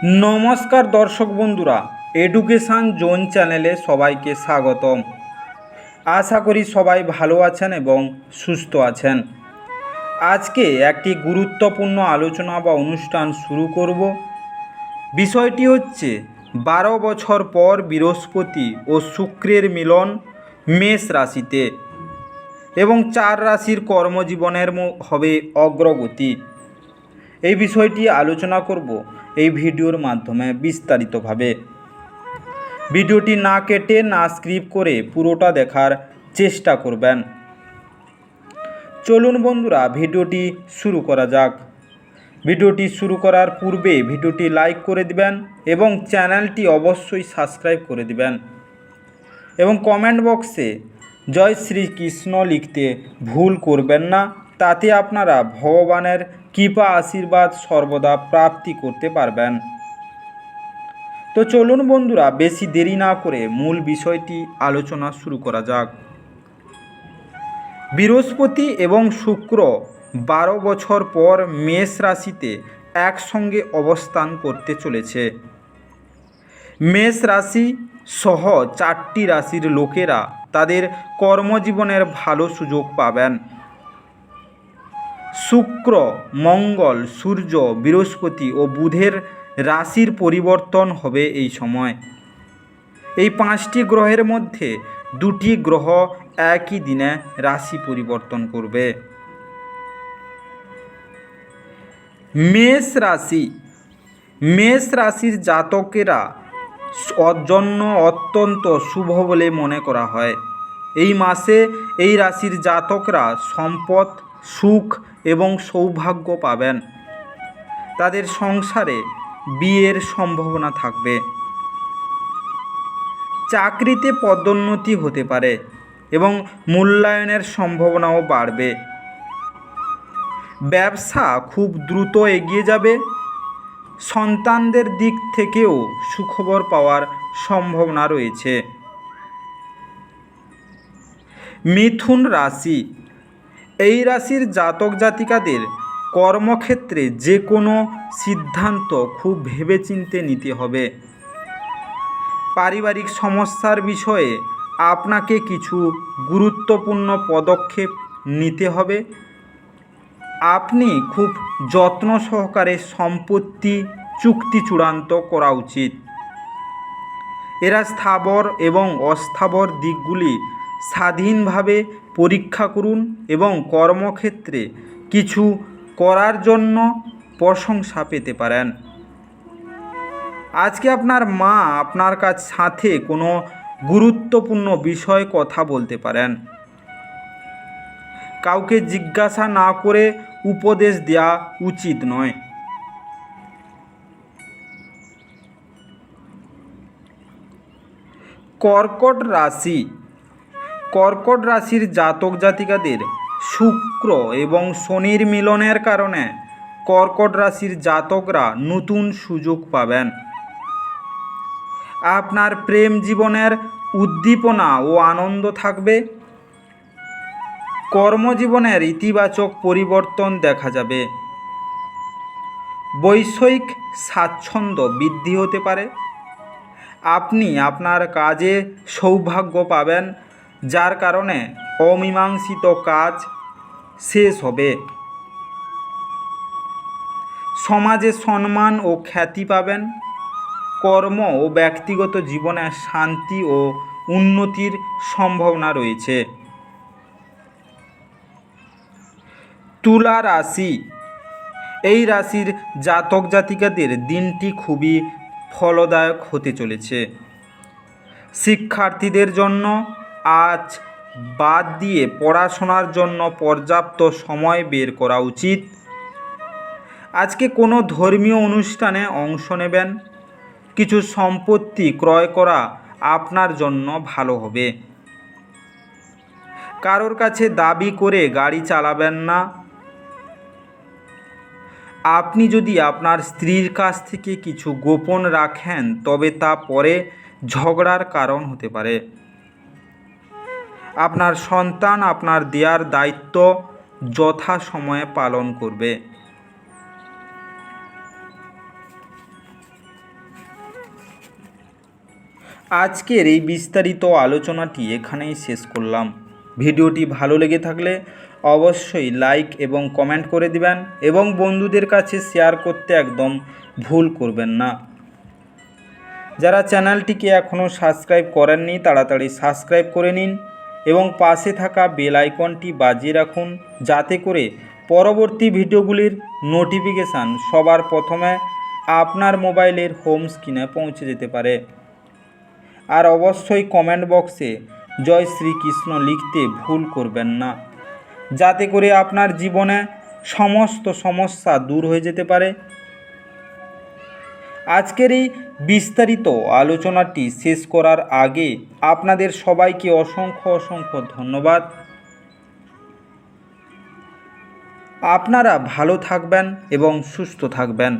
নমস্কার দর্শক বন্ধুরা, এডুকেশান জোন চ্যানেলে সবাইকে স্বাগতম। আশা করি সবাই ভালো আছেন এবং সুস্থ আছেন। আজকে একটি গুরুত্বপূর্ণ আলোচনা বা অনুষ্ঠান শুরু করব। বিষয়টি হচ্ছে 12 বছর পর বৃহস্পতি ও শুক্রের মিলন মেষ রাশিতে এবং 4 রাশির কর্মজীবনের হবে অগ্রগতি। এই বিষয়টি আলোচনা করব এই ভিডিওর মাধ্যমে বিস্তারিতভাবে। ভিডিওটি না কেটে না স্কিপ করে পুরোটা দেখার চেষ্টা করবেন। চলুন বন্ধুরা, ভিডিওটি শুরু করা যাক। ভিডিওটি শুরু করার পূর্বে ভিডিওটি লাইক করে দিবেন এবং চ্যানেলটি অবশ্যই সাবস্ক্রাইব করে দিবেন এবং কমেন্ট বক্সে জয় শ্রীকৃষ্ণ লিখতে ভুল করবেন না। তাতে আপনারা ভগবানের কৃপা আশীর্বাদ সর্বদা প্রাপ্তি করতে পারবেন। তো চলুন বন্ধুরা, বেশি দেরি না করে মূল বিষয়টি আলোচনা শুরু করা যাক। বৃহস্পতি এবং শুক্র 12 বছর পর মেষ রাশিতে একসঙ্গে অবস্থান করতে চলেছে। মেষ রাশি সহ 4টি রাশির লোকেরা তাদের কর্মজীবনের ভালো সুযোগ পাবেন। শুক্র, মঙ্গল, সূর্য, বৃহস্পতি ও বুধের রাশির পরিবর্তন হবে এই সময়। এই 5টি গ্রহের মধ্যে 2টি গ্রহ একই দিনে রাশি পরিবর্তন করবে। মেষ রাশির জাতকেরা জন্য অত্যন্ত শুভ বলে মনে করা হয়। এই মাসে এই রাশির জাতকরা সম্পদ, সুখ এবং সৌভাগ্য পাবেন। তাদের সংসারে বিয়ের সম্ভাবনা থাকবে। চাকরিতে পদোন্নতি হতে পারে এবং মূল্যায়নের সম্ভাবনাও বাড়বে। ব্যবসা খুব দ্রুত এগিয়ে যাবে। সন্তানদের দিক থেকেও সুখবর পাওয়ার সম্ভাবনা রয়েছে। মিথুন রাশি, এই রাশির জাতক জাতিকাদের কর্মক্ষেত্রে যে কোনো সিদ্ধান্ত খুব ভেবেচিন্তে নিতে হবে। পারিবারিক সমস্যার বিষয়ে আপনাকে কিছু গুরুত্বপূর্ণ পদক্ষেপ নিতে হবে। আপনি খুব যত্ন সহকারে সম্পত্তি চুক্তি চূড়ান্ত করা উচিত। এরা স্থাবর এবং অস্থাবর দিকগুলি স্বাধীনভাবে পরীক্ষা করুন এবং কর্মক্ষেত্রে কিছু করার জন্য প্রশংসা পেতে পারেন। আজকে আপনার মা আপনার সাথে কোনো গুরুত্বপূর্ণ বিষয়ে কথা বলতে পারেন। কাউকে জিজ্ঞাসা না করে উপদেশ দেওয়া উচিত নয়। কর্কট রাশির জাতক জাতিকাদের শুক্র এবং শনির মিলনের কারণে কর্কট রাশির জাতকরা নতুন সুযোগ পাবেন। আপনার প্রেম জীবনের উদ্দীপনা ও আনন্দ থাকবে। কর্মজীবনের ইতিবাচক পরিবর্তন দেখা যাবে। বৈষয়িক স্বাচ্ছন্দ্য বৃদ্ধি হতে পারে। আপনি আপনার কাজে সৌভাগ্য পাবেন, যার কারণে অমীমাংসিত কাজ শেষ হবে। সমাজে সম্মান ও খ্যাতি পাবেন। কর্ম ও ব্যক্তিগত জীবনে শান্তি ও উন্নতির সম্ভাবনা রয়েছে। তুলা রাশি, এই রাশির জাতক জাতিকাদের দিনটি খুবই ফলদায়ক হতে চলেছে। শিক্ষার্থীদের জন্য আজ বাদ দিয়ে পড়াশোনার জন্য পর্যাপ্ত সময় বের করা উচিত। আজকে কোনো ধর্মীয় অনুষ্ঠানে অংশ নেবেন। কিছু সম্পত্তি ক্রয় করা আপনার জন্য ভালো হবে। কারোর কাছে দাবি করে গাড়ি চালাবেন না। আপনি যদি আপনার স্ত্রীর কাছ থেকে কিছু গোপন রাখেন তবে তা পরে ঝগড়ার কারণ হতে পারে। আপনার সন্তান আপনার দেওয়ার দায়িত্ব যথাসময়ে পালন করবে। আজকের এই বিস্তারিত আলোচনাটি এখানেই শেষ করলাম। ভিডিওটি ভালো লেগে থাকলে অবশ্যই লাইক এবং কমেন্ট করে দিবেন এবং বন্ধুদের কাছে শেয়ার করতে একদম ভুল করবেন না। যারা চ্যানেলটিকে এখনও সাবস্ক্রাইব করেননি তাড়াতাড়ি সাবস্ক্রাইব করে নিন এবং পাশে থাকা বেল আইকনটি বাজিয়ে রাখুন, যাতে করে পরবর্তী ভিডিওগুলির নোটিফিকেশান সবার প্রথমে আপনার মোবাইলের হোম স্ক্রিনে পৌঁছে যেতে পারে। আর অবশ্যই কমেন্ট বক্সে জয় শ্রীকৃষ্ণ লিখতে ভুল করবেন না, যাতে করে আপনার জীবনে সমস্ত সমস্যা দূর হয়ে যেতে পারে। আজকের এই বিস্তারিত আলোচনাটি শেষ করার আগে আপনাদের সবাইকে অসংখ্য ধন্যবাদ। আপনারা ভালো থাকবেন এবং সুস্থ থাকবেন।